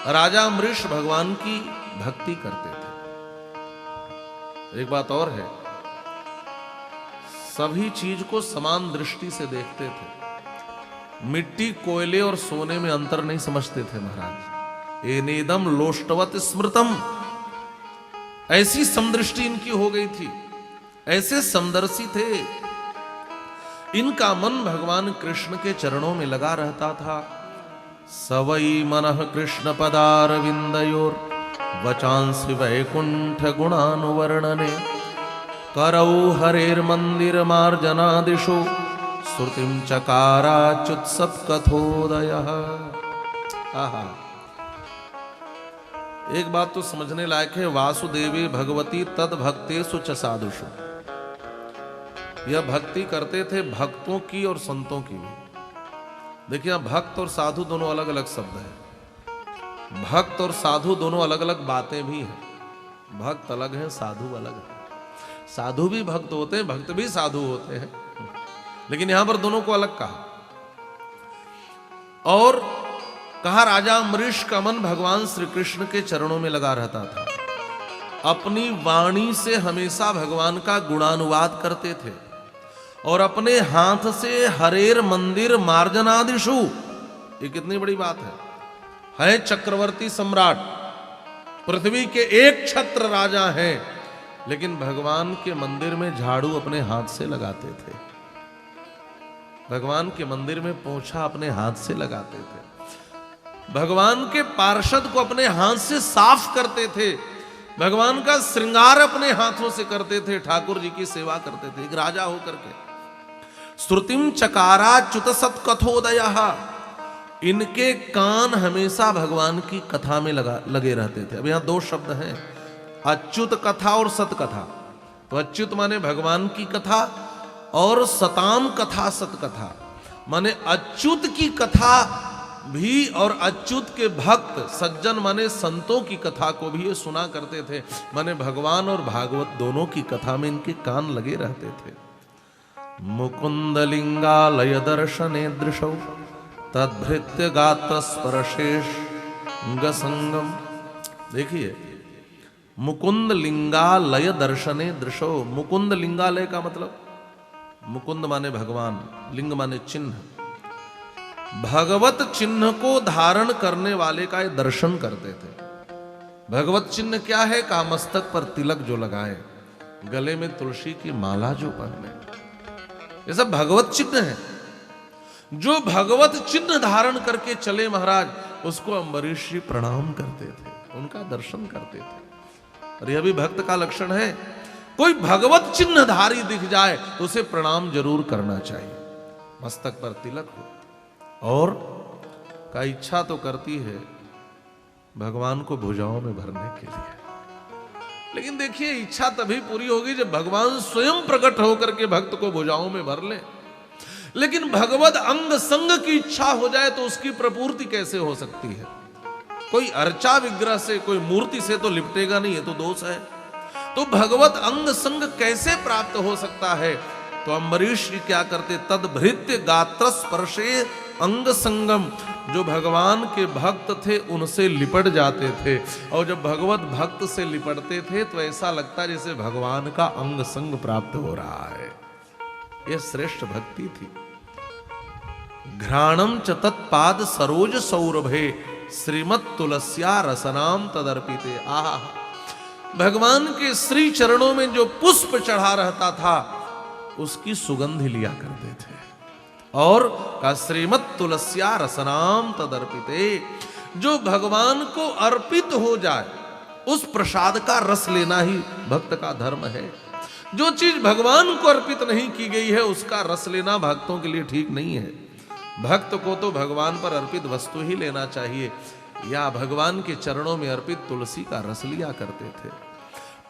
राजा अम्बरीश भगवान की भक्ति करते थे। एक बात और है, सभी चीज को समान दृष्टि से देखते थे। मिट्टी, कोयले और सोने में अंतर नहीं समझते थे महाराज। एनेदम लोष्टवत स्मृतम, ऐसी समदृष्टि इनकी हो गई थी, ऐसे समदर्शी थे। इनका मन भगवान कृष्ण के चरणों में लगा रहता था। सवई मनः कृष्ण पदारविंदयोर वचांसि वैकुंठ गुणानुवर्णने करौ हरेर मंदिर मार्जनादिशो श्रुतिम चकाराच्युत्सव कथोदयः। आहा, एक बात तो समझने लायक है, वासुदेवे भगवती तद भक्तेषु च साधुषु। यह भक्ति करते थे भक्तों की और संतों की भी। देखिए, भक्त और साधु दोनों अलग अलग शब्द हैं। भक्त और साधु दोनों अलग अलग बातें भी हैं। भक्त अलग है, साधु अलग है। साधु भी भक्त होते हैं, भक्त भी साधु होते हैं, लेकिन यहां पर दोनों को अलग कहा। और कहा राजा अम्बरीश का मन भगवान श्री कृष्ण के चरणों में लगा रहता था। अपनी वाणी से हमेशा भगवान का गुणानुवाद करते थे और अपने हाथ से हरेर मंदिर मार्जनादिशु, ये कितनी बड़ी बात है चक्रवर्ती सम्राट, पृथ्वी के एक छत्र राजा हैं, लेकिन भगवान के मंदिर में झाड़ू अपने हाथ से लगाते थे। भगवान के मंदिर में पोंछा अपने हाथ से लगाते थे। भगवान के पार्षद को अपने हाथ से साफ करते थे। भगवान का श्रृंगार अपने हाथों से करते थे। ठाकुर जी की सेवा करते थे, एक राजा होकर के। श्रुतिम चकाराच्युत सत्कथोदयः, इनके कान हमेशा भगवान की कथा में लगे रहते थे। अब यहां दो शब्द हैं, अच्युत कथा और सत कथा। तो अच्युत माने भगवान की कथा और सताम कथा, सत कथा माने अच्युत की कथा भी और अच्युत के भक्त सज्जन माने संतों की कथा को भी ये सुना करते थे। माने भगवान और भागवत दोनों की कथा में इनके कान लगे रहते थे। मुकुंद लिंगालय दर्शने दृशौ तद्भृत्य गात्र स्पर्शेश गसंगम। देखिए, मुकुंद लिंगालय दर्शने दृशौ। मुकुंद लिंगालय का मतलब, मुकुंद माने भगवान, लिंग माने चिन्ह। भगवत चिन्ह को धारण करने वाले का ये दर्शन करते थे। भगवत चिन्ह क्या है? का मस्तक पर तिलक जो लगाए, गले में तुलसी की माला जो पहने, ये सब भगवत चिन्ह है। जो भगवत चिन्ह धारण करके चले महाराज, उसको अम्बरीश जी प्रणाम करते थे, उनका दर्शन करते थे। और यह भी भक्त का लक्षण है, कोई भगवत चिन्हधारी दिख जाए तो उसे प्रणाम जरूर करना चाहिए। मस्तक पर तिलक हो और का इच्छा तो करती है भगवान को भुजाओं में भरने के लिए, लेकिन देखिए इच्छा तभी पूरी होगी जब भगवान स्वयं प्रकट होकर के भक्त को भुजाओं में भर ले। लेकिन भगवत अंग संग की इच्छा हो जाए तो उसकी प्रपूर्ति कैसे हो सकती है? कोई अर्चा विग्रह से, कोई मूर्ति से तो लिपटेगा नहीं, ये तो दोष है। तो भगवत अंग संग कैसे प्राप्त हो सकता है? तो अम्बरीश जी क्या करते? तद्भृत्य गात्र स्पर्शे अंग संगम। जो भगवान के भक्त थे उनसे लिपट जाते थे, और जब भगवत भक्त से लिपटते थे तो ऐसा लगता जैसे भगवान का अंग संग प्राप्त हो रहा है। यह श्रेष्ठ भक्ति थी। घ्राणम च तत्पाद सरोज सौरभे श्रीमत तुलस्या रसनाम तदर्पिते। आहा, भगवान के श्री चरणों में जो पुष्प चढ़ा रहता था उसकी सुगंध लिया करते थे। और का श्रीमत तुलस्या रसनाम तदर्पिते, जो भगवान को अर्पित हो जाए उस प्रसाद का रस लेना ही भक्त का धर्म है। जो चीज भगवान को अर्पित नहीं की गई है उसका रस लेना भक्तों के लिए ठीक नहीं है। भक्त को तो भगवान पर अर्पित वस्तु ही लेना चाहिए, या भगवान के चरणों में अर्पित तुलसी का रस लिया करते थे।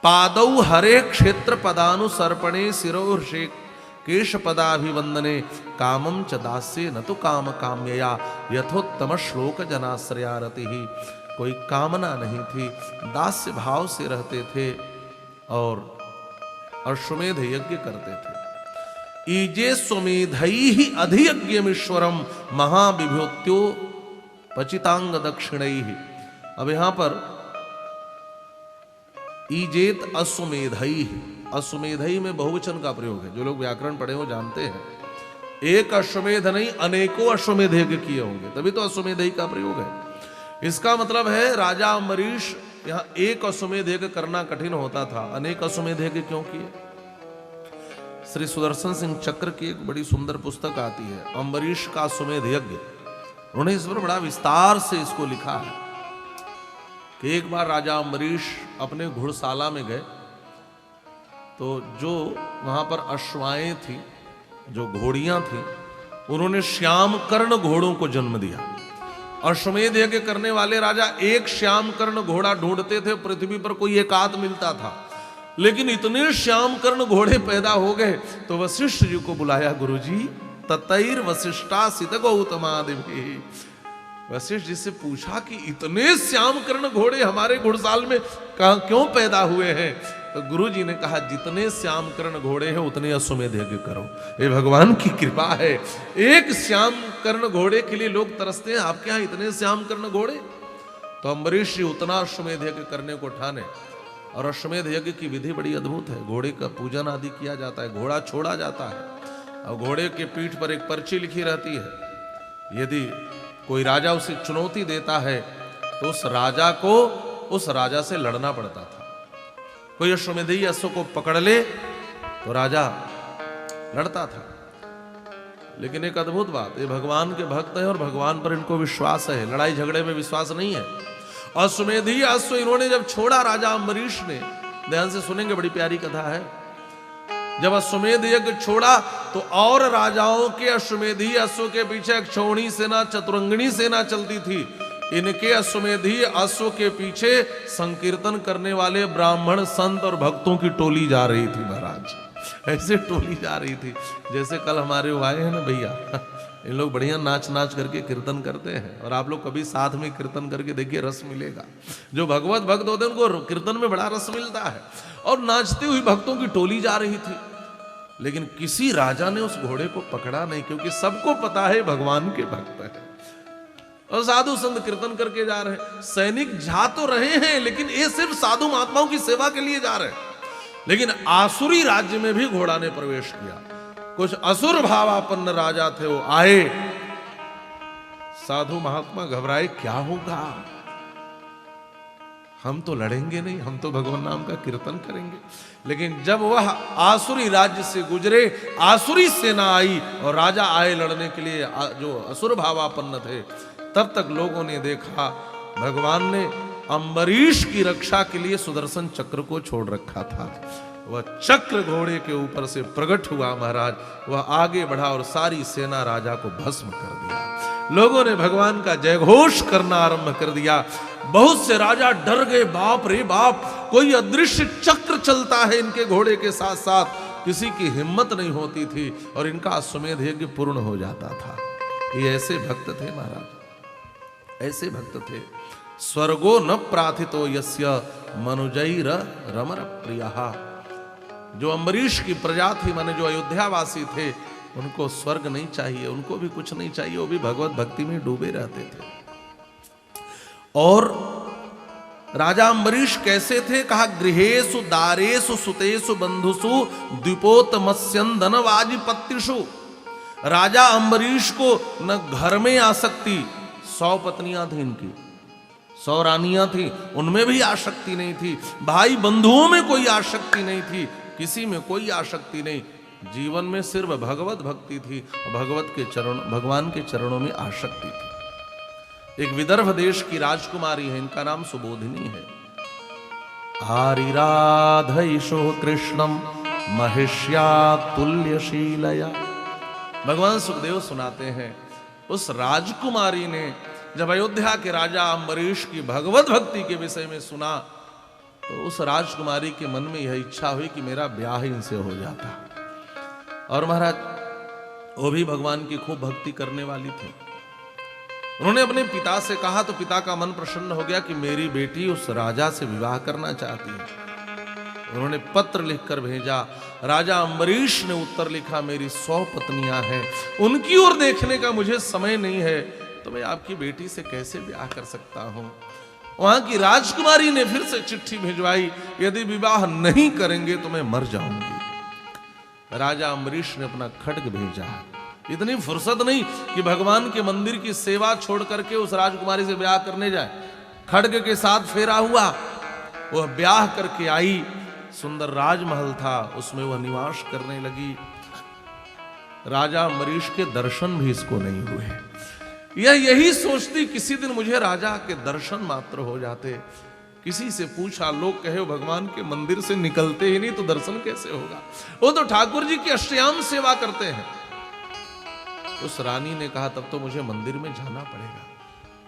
पादौ हरे क्षेत्र पदानुसर्पणे शिरोर्षे केश पदाभिवंदने कामम च दास्ये न तो काम काम्यया यथोत्तम श्लोक जनाश्रया रतिहि। कोई कामना नहीं थी, दास्य भाव से रहते थे और अश्वमेध यज्ञ करते थे। ईजे स्वमेधैहि अधियज्ञमीश्वरम महाविभूत्यो पचितांग दक्षिणैहि। अब यहां पर ईजेत अश्वमेधई, अश्वमेधई में बहुवचन का प्रयोग है। जो लोग व्याकरण पढ़े हो जानते हैं, एक अश्वमेध नहीं अनेकों अश्वमेध यज्ञ किए होंगे, तभी तो अश्वमेधई का प्रयोग है। इसका मतलब है राजा अम्बरीश यहां एक अश्वमेध यज्ञ करना कठिन होता था, अनेक अश्वमेध यज्ञ क्यों किए? श्री सुदर्शन सिंह चक्र की एक बड़ी सुंदर पुस्तक आती है, अम्बरीश का अश्वमेध यज्ञ। उन्होंने इस पर बड़ा विस्तार से इसको लिखा है कि एक बार राजा अम्बरीश अपने घुड़शाला में गए, तो जो वहां पर अश्वाएं थी, जो घोड़ियां थी, उन्होंने श्याम कर्ण घोड़ों को जन्म दिया। अश्वमेध यज्ञ करने वाले राजा एक श्याम कर्ण घोड़ा ढूंढते थे, पृथ्वी पर कोई एक आध मिलता था, लेकिन इतने श्याम कर्ण घोड़े पैदा हो गए तो वशिष्ठ जी को बुलाया, गुरुजी ततैर वशिष्ठा सित गौतमादिभि। वशिष्ठ जी से पूछा कि इतने श्याम कर्ण घोड़े हमारे घुड़साल में क्यों पैदा हुए हैं? तो गुरु जी ने कहा, जितने श्याम कर्ण घोड़े हैं उतने अश्वमेध यज्ञ करो, ये भगवान की कृपा है। एक श्याम कर्ण घोड़े के लिए लोग तरसते हैं, आपके यहाँ इतने श्याम कर्ण घोड़े? तो अम्बरीश जी उतना अश्वमेध यज्ञ करने को ठाने। और अश्वमेध यज्ञ की विधि बड़ी अद्भुत है। घोड़े का पूजन आदि किया जाता है, घोड़ा छोड़ा जाता है और घोड़े के पीठ पर एक पर्ची लिखी रहती है। यदि कोई राजा उसे चुनौती देता है तो उस राजा को उस राजा से लड़ना पड़ता था। कोई अश्वमेधई अश्व को पकड़ ले तो राजा लड़ता था। लेकिन एक अद्भुत बात, ये भगवान के भक्त हैं और भगवान पर इनको विश्वास है, लड़ाई झगड़े में विश्वास नहीं है। अश्वमेधई अश्व इन्होंने जब छोड़ा राजा अम्बरीश ने, ध्यान से सुनेंगे, बड़ी प्यारी कथा है। जब अश्वमेध यज्ञ छोड़ा तो और राजाओं के अश्वमेधी अश्व के पीछे एक क्षौणी सेना, चतुरंगिणी सेना चलती थी। इनके अश्वमेधी अश्व के पीछे संकीर्तन करने वाले ब्राह्मण संत और भक्तों की टोली जा रही थी महाराज। ऐसे टोली जा रही थी जैसे कल हमारे वो आए हैं ना भैया, इन लोग बढ़िया नाच नाच करके कीर्तन करते हैं। और आप लोग कभी साथ में कीर्तन करके देखिए, रस मिलेगा। जो भगवत भक्त होते हैं उनको कीर्तन में बड़ा रस मिलता है। और नाचती हुई भक्तों की टोली जा रही थी, लेकिन किसी राजा ने उस घोड़े को पकड़ा नहीं, क्योंकि सबको पता है भगवान के भक्त है। और साधु संत कीर्तन करके जा रहे हैं, सैनिक जा तो रहे हैं, लेकिन ये सिर्फ साधु महात्माओं की सेवा के लिए जा रहे हैं। लेकिन आसुरी राज्य में भी घोड़ा ने प्रवेश किया। कुछ असुर भावापन्न राजा थे, वो आए। साधु महात्मा घबराए, क्या होगा? हम तो लड़ेंगे नहीं, हम तो भगवान नाम का कीर्तन करेंगे। लेकिन जब वह आसुरी राज्य से गुजरे, आसुरी सेना आई और राजा आए लड़ने के लिए, जो असुर भावापन्न थे, तब तक लोगों ने देखा भगवान ने अम्बरीश की रक्षा के लिए सुदर्शन चक्र को छोड़ रखा था। वह चक्र घोड़े के ऊपर से प्रकट हुआ महाराज। वह आगे बढ़ा और सारी सेना राजा को भस्म कर दिया। लोगों ने भगवान का जयघोष करना आरंभ कर दिया। बहुत से राजा डर गए, बाप रे बाप, कोई अदृश्य चक्र चलता है इनके घोड़े के साथ साथ। किसी की हिम्मत नहीं होती थी और इनका अश्वमेध यज्ञ पूर्ण हो जाता था। ये ऐसे भक्त थे महाराज, ऐसे भक्त थे। स्वर्गो न प्रार्थितो यस्य मनुजैर रमर प्रियः। जो अम्बरीश की प्रजा थी, माने जो अयोध्यावासी थे, उनको स्वर्ग नहीं चाहिए, उनको भी कुछ नहीं चाहिए, वो भी भगवत भक्ति में डूबे रहते थे। और राजा अम्बरीश कैसे थे? कहा, गृहेषु दारेषु सुतेषु बंधुषु द्वीपोतमस्यन धनवाजिपत्तिषु। राजा अम्बरीश को न घर में आसक्ति, 100 पत्नियां थी इनकी, 100 रानियां थी, उनमें भी आसक्ति नहीं थी। भाई बंधुओं में कोई आसक्ति नहीं थी, किसी में कोई आसक्ति नहीं। जीवन में सिर्फ भगवत भक्ति थी, भगवत के चरण, भगवान के चरणों में आसक्ति थी। एक विदर्भ देश की राजकुमारी है, इनका नाम सुबोधिनी है। आरिराधयिषो कृष्णम महिष्या तुल्यशीलया। भगवान सुखदेव सुनाते हैं, उस राजकुमारी ने जब अयोध्या के राजा अम्बरीश की भगवत भक्ति के विषय में सुना, तो उस राजकुमारी के मन में यह इच्छा हुई कि मेरा ब्याह इनसे हो जाता। और महाराज वो भी भगवान की खूब भक्ति करने वाली थी। उन्होंने अपने पिता से कहा तो पिता का मन प्रसन्न हो गया कि मेरी बेटी उस राजा से विवाह करना चाहती है। उन्होंने पत्र लिखकर भेजा। राजा अम्बरीश ने उत्तर लिखा, मेरी 100 पत्नियां हैं, उनकी ओर देखने का मुझे समय नहीं है, तो मैं आपकी बेटी से कैसे ब्याह कर सकता हूं। वहां की राजकुमारी ने फिर से चिट्ठी भिजवाई, यदि विवाह नहीं करेंगे तो मैं मर जाऊंगी। राजा अम्बरीश ने अपना खड्ग भेजा। इतनी फुर्सत नहीं कि भगवान के मंदिर की सेवा छोड़ करके उस राजकुमारी से ब्याह करने जाए। खड्ग के साथ फेरा हुआ, वह ब्याह करके आई। सुंदर राजमहल था, उसमें वह निवास करने लगी। राजा अम्बरीश के दर्शन भी इसको नहीं हुए। यह यही सोचती किसी दिन मुझे राजा के दर्शन मात्र हो जाते। किसी से पूछा, लोग कहे भगवान के मंदिर से निकलते ही नहीं तो दर्शन कैसे होगा, वो तो ठाकुर जी की अष्टयाम सेवा करते हैं। उस रानी ने कहा, तब तो मुझे मंदिर में जाना पड़ेगा,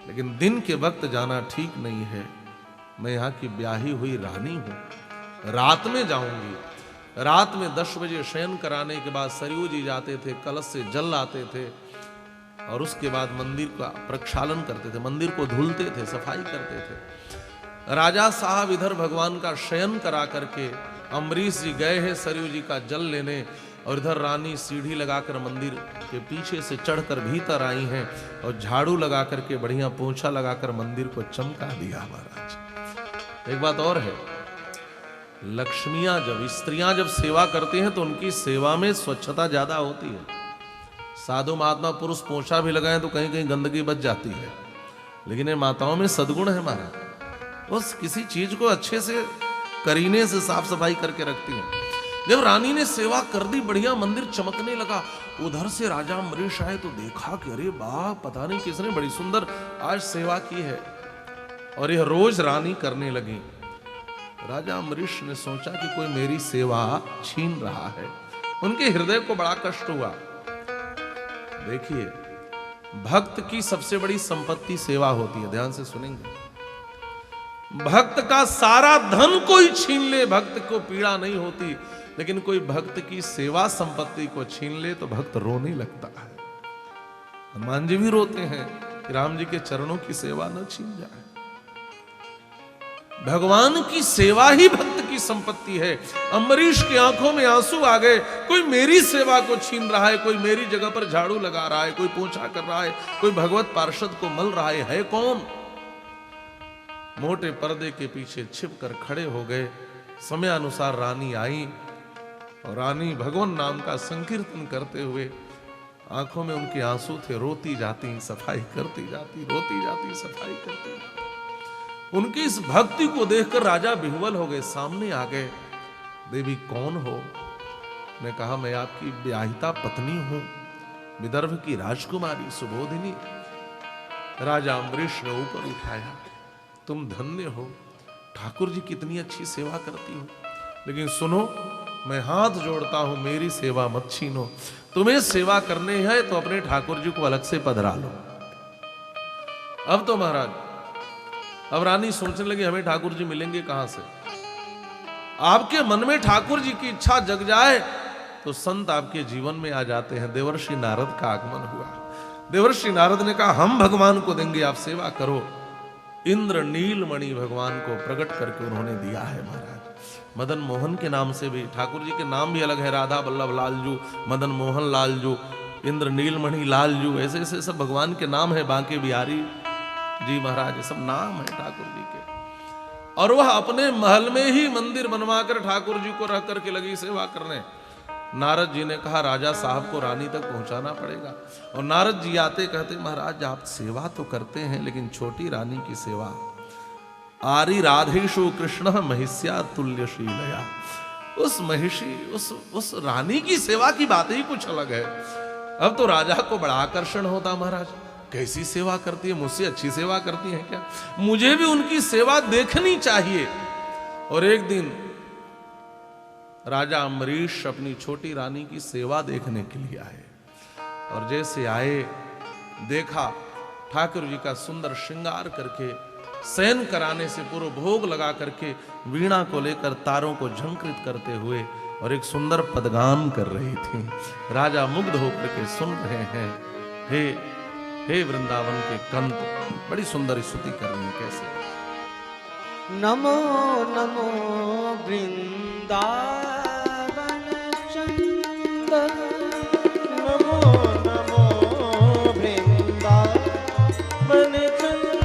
लेकिन दिन के वक्त जाना ठीक नहीं है। मैं यहाँ की ब्याही हुई रानी हूं, रात में जाऊंगी। रात में 10 बजे शयन कराने के बाद सरयू जी जाते थे, कलश से जल लाते थे और उसके बाद मंदिर का प्रक्षालन करते थे, मंदिर को धुलते थे, सफाई करते थे। राजा साहब इधर भगवान का शयन करा करके अम्बरीश जी गए हैं सरयू जी का जल लेने, और इधर रानी सीढ़ी लगाकर मंदिर के पीछे से चढ़कर भीतर आई हैं और झाड़ू लगा करके बढ़िया पोंछा लगाकर मंदिर को चमका दिया। महाराज एक बात और है, लक्ष्मियां जब स्त्रियां जब सेवा करती हैं तो उनकी सेवा में स्वच्छता ज्यादा होती है। साधु महात्मा पुरुष पोंछा भी लगाएं तो कहीं कहीं गंदगी बच जाती है, लेकिन ये माताओं में सद्गुण है महाराज, उस किसी चीज को अच्छे से करीने से साफ सफाई करके रखती है। जब रानी ने सेवा कर दी, बढ़िया मंदिर चमकने लगा। उधर से राजा अम्बरीश आए तो देखा कि अरे वाह, पता नहीं किसने बड़ी सुंदर आज सेवा की है, और यह रोज रानी करने लगी। राजा अम्बरीश ने सोचा कि कोई मेरी सेवा छीन रहा है। उनके हृदय को बड़ा कष्ट हुआ। देखिए, भक्त की सबसे बड़ी संपत्ति सेवा होती है, ध्यान से सुनेंगे। भक्त का सारा धन कोई छीन ले, भक्त को पीड़ा नहीं होती, लेकिन कोई भक्त की सेवा संपत्ति को छीन ले तो भक्त रोने लगता है। हनुमान जी भी रोते हैं कि राम जी के चरणों की सेवा न छीन जाए। भगवान की सेवा ही भक्त की संपत्ति है। अम्बरीश की आंखों में आंसू आ गए। कोई मेरी सेवा को छीन रहा है, कोई मेरी जगह पर झाड़ू लगा रहा है, कोई पोंछा कर रहा है, कोई भगवत पार्षद को मल रहा है कौन? मोटे पर्दे के पीछे छिप कर खड़े हो गए। समय अनुसार रानी आई और रानी भगवान नाम का संकीर्तन करते हुए, आंखों में उनके आंसू थे, रोती जाती सफाई करती जाती, रोती जाती सफाई करती जाती। उनकी इस भक्ति को देखकर राजा विह्वल हो गए, सामने आ गए। देवी कौन हो? मैं कहा, मैं आपकी ब्याहिता पत्नी हूं, विदर्भ की राजकुमारी सुबोधिनी। राजा अम्बरीश ने ऊपर उठाया, तुम धन्य हो, ठाकुर जी कितनी अच्छी सेवा करती हो, लेकिन सुनो, मैं हाथ जोड़ता हूं, मेरी सेवा मत छीनो। तुम्हें सेवा करने है तो अपने ठाकुर जी को अलग से पधरा लो। अब तो महाराज, अब रानी सोचने लगी हमें ठाकुर जी मिलेंगे कहां से। आपके मन में ठाकुर जी की इच्छा जग जाए तो संत आपके जीवन में आ जाते हैं। देवर्षि नारद का आगमन हुआ। देवर्षि नारद ने कहा, हम भगवान को देंगे, आप सेवा करो। इंद्र नीलमणि भगवान को प्रकट करके उन्होंने दिया है महाराज। मदन मोहन के नाम से भी, ठाकुर जी के नाम भी अलग है, राधा बल्लभ लालजू, मदन मोहन लालजू, इंद्र नीलमणि लालजू, ऐसे ऐसे सब भगवान के नाम है। बांके बिहारी जी महाराज, ये सब नाम है ठाकुर जी के। और वह अपने महल में ही मंदिर बनवाकर ठाकुर जी को रख करके लगी सेवा करने। नारद जी ने कहा, राजा साहब को रानी तक पहुंचाना पड़ेगा। और नारद जी आते कहते, महाराज आप सेवा तो करते हैं, लेकिन छोटी रानी की सेवा, आरी राधेशु कृष्ण महिष्या तुल्य शीलया, उस महिषी उस रानी की सेवा की बात ही कुछ अलग है। अब तो राजा को बड़ा आकर्षण होता, महाराज कैसी सेवा करती है, मुझसे अच्छी सेवा करती है क्या, मुझे भी उनकी सेवा देखनी चाहिए। और एक दिन राजा अम्बरीश अपनी छोटी रानी की सेवा देखने के लिए आए, और जैसे आए देखा ठाकुर जी का सुंदर श्रृंगार करके, शयन कराने से पूर्व भोग लगा करके, वीणा को लेकर तारों को झंकृत करते हुए और एक सुंदर पदगान कर रही थी। राजा मुग्ध होकर के सुन रहे हैं। हे वृंदावन के कंत, बड़ी सुंदर स्तुति कर रही है। कैसे? नमो नमो वृंदावन चंद, नमो नमो वृंदावन चंद,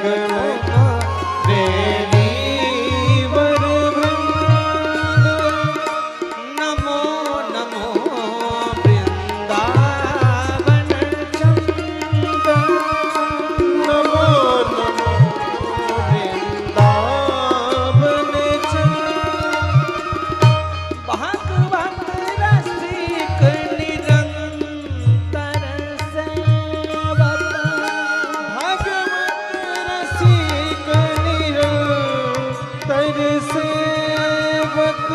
भगवत बेली वरवृंद नमो नमो वृंदावन चंद नमो नमो वृंदावन चंद भागवत रसिक निरंतर सेवक भागवत रसिक निरंतर सेवक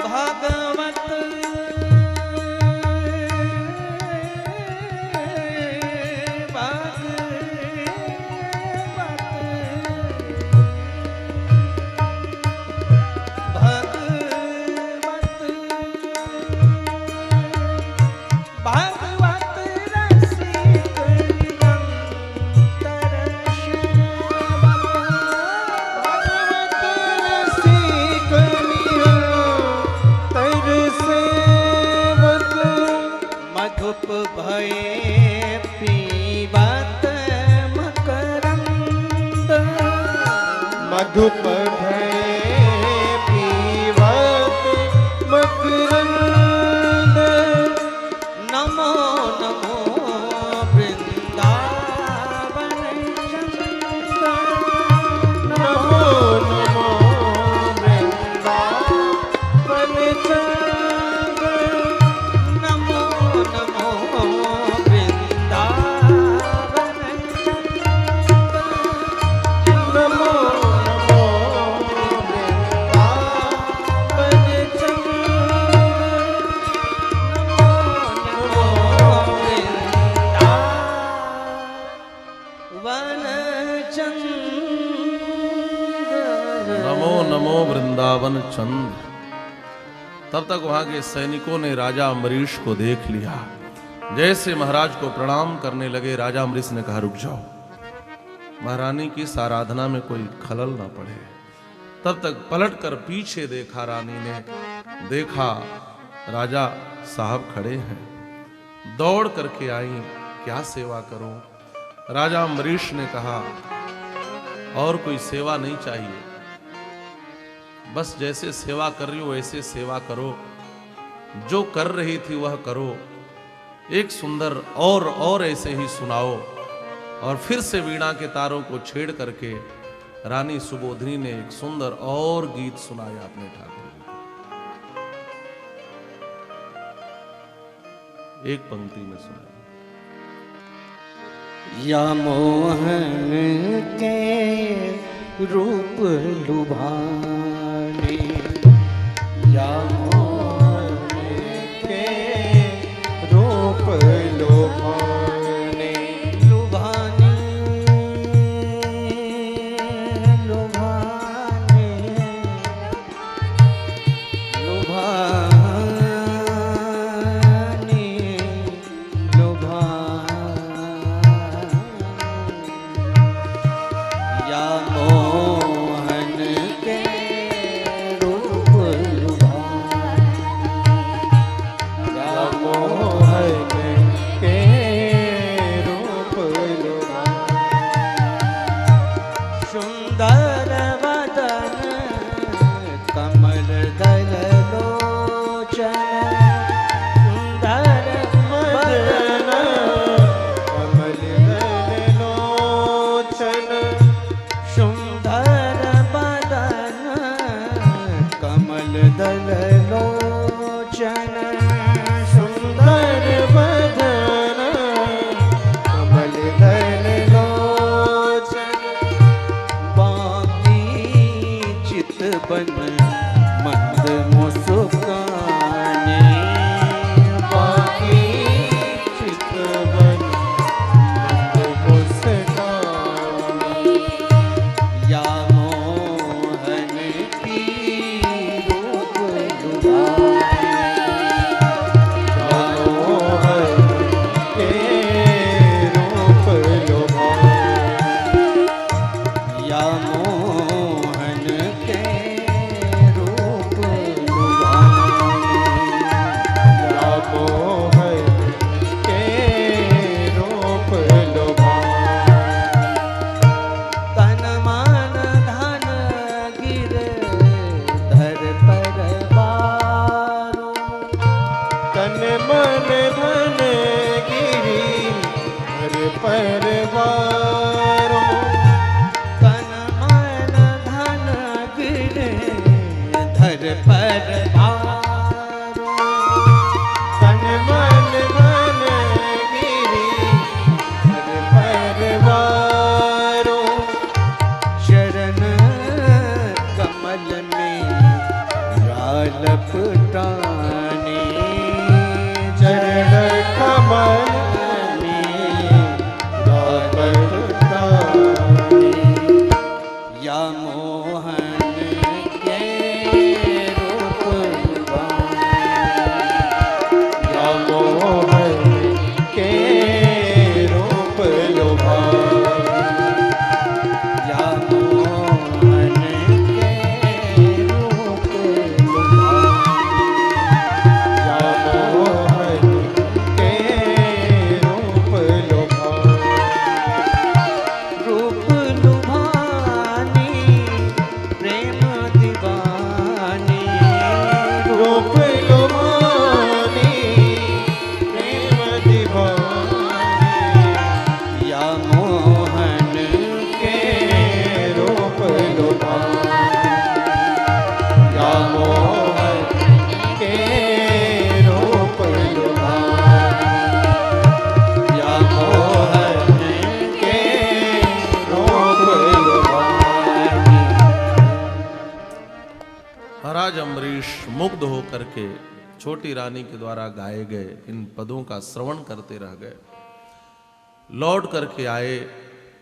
भागवत भागवत रसिक निरंतर सेवक भागवत रसिक निरंतर सेवक मधुप भये पीबत मकरंद मधुप भये पीबत मकरंद नमो नमो वृंदावन चंद नमो नमो वृंदावन चंद नमो नमो वृंदावन चंद नमो नमो वृंदावन चंद नमो नमो वृंदावन चंद। तब तक वहां के सैनिकों ने राजा अम्बरीश को देख लिया। जैसे महाराज को प्रणाम करने लगे, राजा अम्बरीश ने कहा रुक जाओ, महारानी की इस आराधना में कोई खलल ना पड़े। तब तक पलटकर पीछे देखा, रानी ने देखा राजा साहब खड़े हैं। दौड़ करके आई, क्या सेवा करूं? राजा अम्बरीश ने कहा और कोई सेवा नहीं चाहिए, बस जैसे सेवा कर रही हो वैसे सेवा करो, जो कर रही थी वह करो, एक सुंदर और ऐसे ही सुनाओ। और फिर से वीणा के तारों को छेड़ करके रानी सुबोधनी ने एक सुंदर और गीत सुनाया अपने ठाकुर जी। एक पंक्ति में सुना, या मोहन के रूप लुभाने, या मोहन के रूप लुभाने, लुभाने लुभाने लुभाने लुभाने या मोहन के रूप लुभाने, या मोहन के रूप लुभाने। सुंदर वदन कमल दल लोचन, सुंदर वदन कमल दल लोचन, सुंदर बदन कमल दल लोचन, सुंदर बदन कमल दल लोचन। बाकी चित बन मंद मुस्काने, बाकी चित बन मंद मुस्काने, या मोहन की रूप लुभाने, या मोहन के रूप लुभाने, या मोहन के परवारो तन मन धन गिरे धर परवारो तन मन धन गिरे धर परवारो शरण कमल में लपटाने चरण कमल या मोहन के रूप या मोहन के रूप लुभा या मोहन के रूप लुभा या मोहन के रूप लुभा रूप लुभानी प्रेम दीवानी रूप लुभानी प्रेम दीवानी या मोहन के रूप लुभानी या मोहन के रूप लुभानी या मोहन के रूप लुभानी। महाराज अम्बरीश मुग्ध होकर के छोटी रानी के द्वारा गाए गए इन पदों का श्रवण करते रह गए। लौट करके आए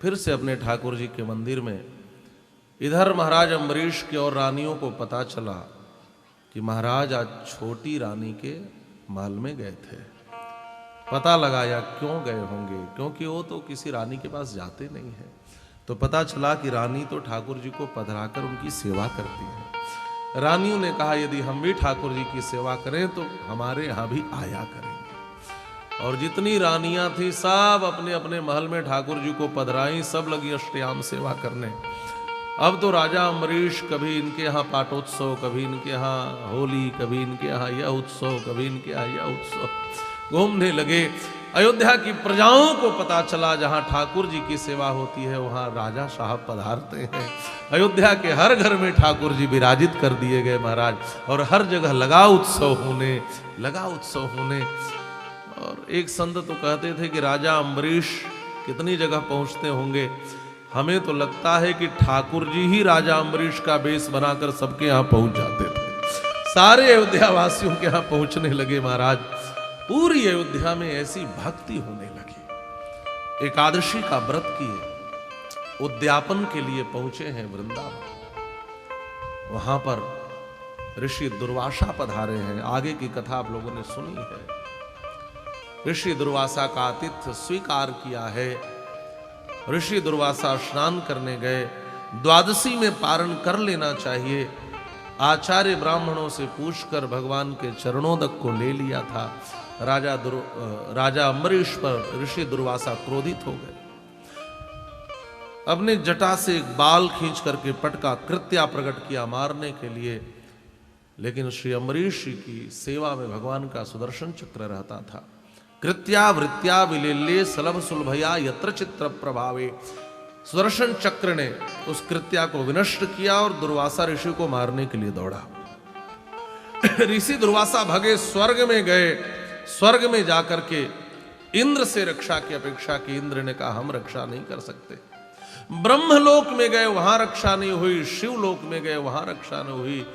फिर से अपने ठाकुर जी के मंदिर में। इधर महाराज अम्बरीश के और रानियों को पता चला कि महाराज आज छोटी रानी के महल में गए थे। पता लगाया क्यों गए होंगे, क्योंकि वो तो किसी रानी के पास जाते नहीं है। तो पता चला कि रानी तो ठाकुर जी को पधराकर उनकी सेवा करती है। रानियों ने कहा यदि हम भी ठाकुर जी की सेवा करें तो हमारे यहाँ भी आया करेंगे। और जितनी रानियां थी सब अपने अपने महल में ठाकुर जी को पधराई, सब लगी अष्टयाम सेवा करने। अब तो राजा अम्बरीश कभी इनके यहाँ पाटोत्सव, कभी इनके यहाँ होली, कभी इनके यहाँ यह उत्सव, कभी इनके यहाँ यह उत्सव घूमने लगे। अयोध्या की प्रजाओं को पता चला जहां ठाकुर जी की सेवा होती है वहां राजा साहब पधारते हैं। अयोध्या के हर घर में ठाकुर जी विराजित कर दिए गए महाराज, और हर जगह लगा उत्सव होने। और एक संत तो कहते थे कि राजा अम्बरीश कितनी जगह पहुंचते होंगे, हमें तो लगता है कि ठाकुर जी ही राजा अम्बरीश का बेस बनाकर सबके यहाँ पहुंच जाते थे। सारे अयोध्या वासियों के यहाँ पहुंचने लगे महाराज। पूरी अयोध्या में ऐसी भक्ति होने लगी। एकादशी का व्रत किए, उद्यापन के लिए पहुंचे हैं वृंदावन। वहां पर ऋषि दुर्वासा पधारे हैं। आगे की कथा आप लोगों ने सुनी है। ऋषि दुर्वासा का आतिथ्य स्वीकार किया है। ऋषि दुर्वासा स्नान करने गए। द्वादशी में पारण कर लेना चाहिए। आचार्य ब्राह्मणों से पूछकर भगवान के चरणों तक को ले लिया था। राजा अम्बरीश पर ऋषि दुर्वासा क्रोधित हो गए। अपने जटा से एक बाल खींच करके पटका, कृत्या प्रकट किया मारने के लिए। लेकिन श्री अम्बरीश जी की सेवा में भगवान का सुदर्शन चक्र रहता था। कृत्या वृत्या विलेल्ये सलभ सुलभया यत्र चित्र प्रभावे। सुदर्शन चक्र ने उस कृत्या को विनष्ट किया और दुर्वासा ऋषि को मारने के लिए दौड़ा। ऋषि दुर्वासा भगे, स्वर्ग में गए। स्वर्ग में जाकर के इंद्र से रक्षा की अपेक्षा की। इंद्र ने कहा हम रक्षा नहीं कर सकते। ब्रह्मलोक में गए, वहां रक्षा नहीं हुई। शिवलोक में गए, वहां रक्षा नहीं हुई।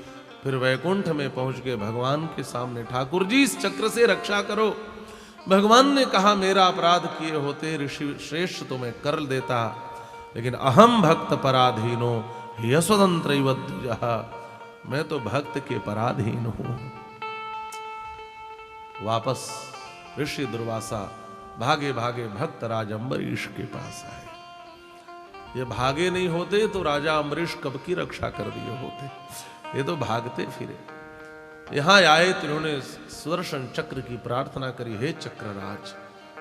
फिर वैकुंठ में पहुंच गए भगवान के सामने। ठाकुर जी इस चक्र से रक्षा करो। भगवान ने कहा मेरा अपराध किए होते ऋषि श्रेष्ठ तो मैं कर देता, लेकिन अहम भक्त पराधीनो यशोदंत्र द्विजः, मैं तो भक्त के पराधीन हूं। वापस ऋषि दुर्वासा भागे भागे भक्त राजा अम्बरीश के पास आए। ये भागे नहीं होते तो राजा अम्बरीश कब की रक्षा कर दिए होते। ये तो भागते फिरे। यहां आए तो इन्होंने सुदर्शन चक्र की प्रार्थना करी, हे चक्रराज,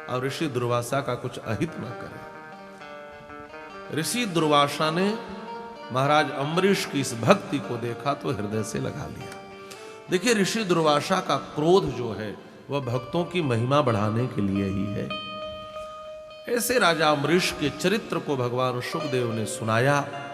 और ऋषि दुर्वासा का कुछ अहित न करे। ऋषि दुर्वासा ने महाराज अम्बरीश की इस भक्ति को देखा तो हृदय से लगा लिया। देखिए ऋषि दुर्वासा का क्रोध जो है वह भक्तों की महिमा बढ़ाने के लिए ही है। ऐसे राजा अम्बरीश के चरित्र को भगवान शुभदेव ने सुनाया।